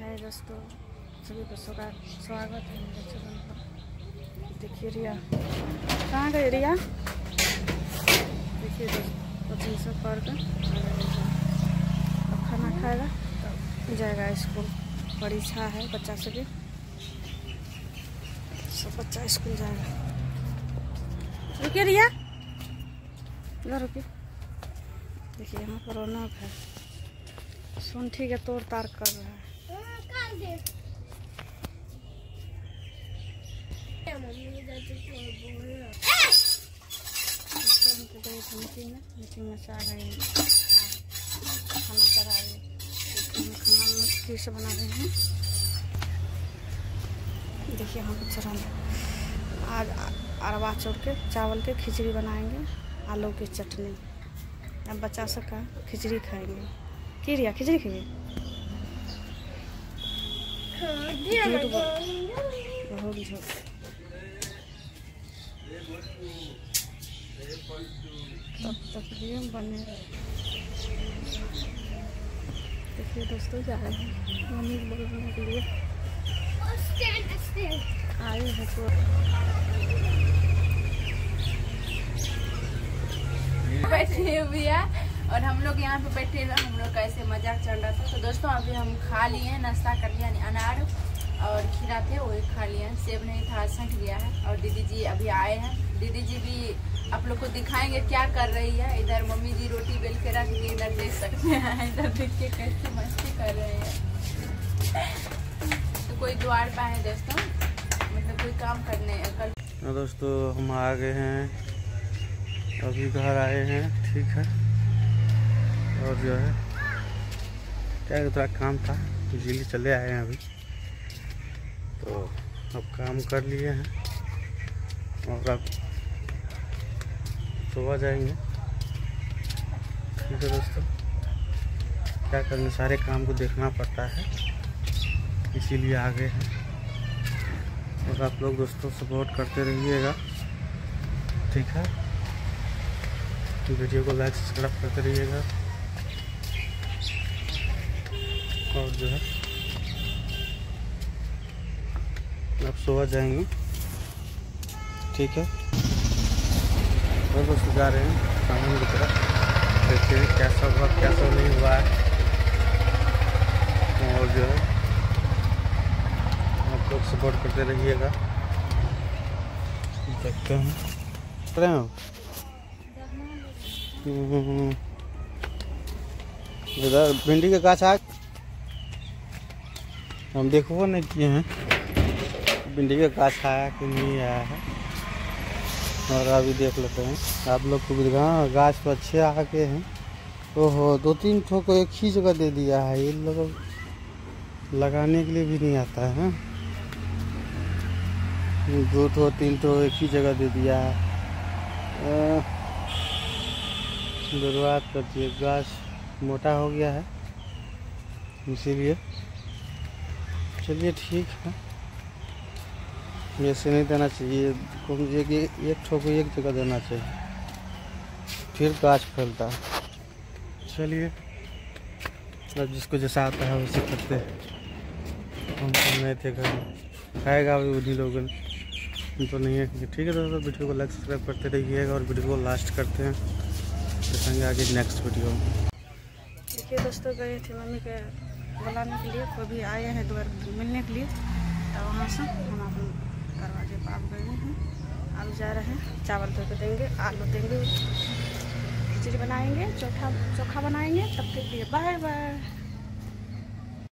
है दोस्तों, सभी बच्चों का स्वागत है मेरे चैनल पर। देखिए रिया कहाँ गई? रिया देखिए दोस्तों, कोचिंग से पढ़ कर अब खाना खाएगा तब जाएगा स्कूल। परीक्षा है बच्चा सभी, सब बच्चा स्कूल जाएगा। रुकिए रिया, इधर रुकिए। देखिए यहाँ पर रौनक है, सुन ठीक है तोड़ तार कर रहा है। मीटिंग में से आ गए, खाना करा रहे, खाना फिर से बना रहे हैं। देखिए यहाँ पर चढ़ा आज अरवा चौड़ के चावल के खिचड़ी बनाएंगे, आलू की चटनी। अब बच्चा सब का खिचड़ी खाएंगे। की रिया खिचड़ी खाइए? बहुत झूठ। तब तक लिए बने। देखिए दोस्तों जा रहे हैं मम्मी बोलने के लिए आए हैं तो बैठे हुए हैं और हम लोग यहाँ पे बैठे हुए। हम लोग का ऐसे मजाक चल रहा था। तो दोस्तों अभी हम खा लिए हैं, नाश्ता कर लिया। अनार और खीरा थे वो खा लिए हैं, सेब नहीं था सट गया है। और दीदी जी अभी आए हैं, दीदी जी भी आप लोग को दिखाएंगे क्या कर रही है। इधर मम्मी जी रोटी बेल के रख दिए, इधर देख सकते हैं, इधर देख के कैसे मस्ती कर रहे हैं। तो कोई द्वार पे है दोस्तों, मतलब कोई काम करने कल। दोस्तों हम आ गए हैं, अभी घर आए हैं, ठीक है। और जो है क्या थोड़ा काम था इसीलिए चले आए हैं अभी। तो अब काम कर लिए हैं और अब सुबह जाएंगे, ठीक है दोस्तों। क्या करेंगे, सारे काम को देखना पड़ता है, इसीलिए आ गए हैं। और आप लोग दोस्तों सपोर्ट करते रहिएगा, ठीक है। वीडियो को लाइक सब्सक्राइब करते रहिएगा। और जो है अब सुबह जाएंगे, ठीक है। और दोस्तों जा रहे हैं सामने की तरफ, देखते हैं क्या सब हुआ क्या सब नहीं हुआ है। और जो है आप लोग सपोर्ट करते रहिएगा, देखते हैं। इधर भिंडी के गाछ आ हम देखो नहीं किए हैं, भिंडी के गाछ आया कि नहीं आया है। और अभी देख लेते हैं आप लोग को भी दिखा। गाछ तो अच्छे आके हैं। ओहो 2-3 ठो को एक ही जगह दे दिया है, ये लोग लगाने के लिए भी नहीं आता है। 2 ठो 3 ठो एक ही जगह दे दिया है। शुरुआत करती है, गाछ मोटा हो गया है इसीलिए। चलिए ठीक है, ऐसे नहीं देना चाहिए, एक ठो को एक जगह देना चाहिए, फिर गाछ फैलता है। चलिए अब जिसको जैसा आता है वैसे करते हैं। हम नहीं थे घर में, खाएगा अभी उन्हीं लोगों तो नहीं है, ठीक है। दोस्तों वीडियो को लाइक सब्सक्राइब करते रहिएगा और वीडियो को लास्ट करते हैं, देखेंगे आगे नेक्स्ट वीडियो में। देखिए दोस्तों गए थे मम्मी के बुलाने के लिए, कोई भी आए हैं द्वार मिलने के लिए। तो वहाँ से हम अपने दरवाजे पर आ गए हैं। आलू जा रहे हैं, चावल धो के देंगे, आलू देंगे, खिचड़ी बनाएंगे, चोखा बनाएंगे। तब तक के लिए बाय बाय।